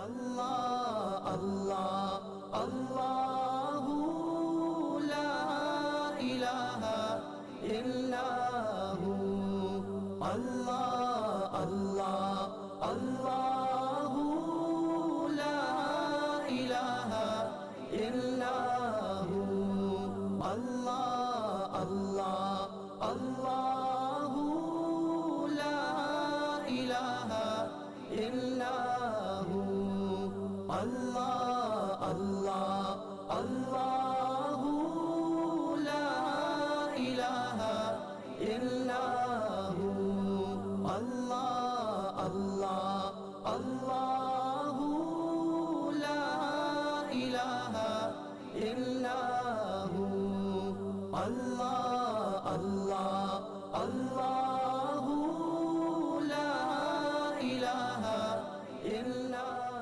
अल्लाह अल्लाह अल्लाहु ला इलाहा इल्लल्लाहु अल्लाह अल्लाह अल्लाहु ला इलाहा इल्लल्लाहु अल्लाह अल्लाह अल्लाहु ला इलाहा इल्लल्लाहु अल्लाह अल्लाह अल्लाहु ला इलाहा इल्लल्लाहु अल्लाह अल्लाह अल्लाहु ला इलाहा इल्लल्लाहु अल्लाह अल्लाह अल्लाहु ला इलाहा इल्लल्लाहु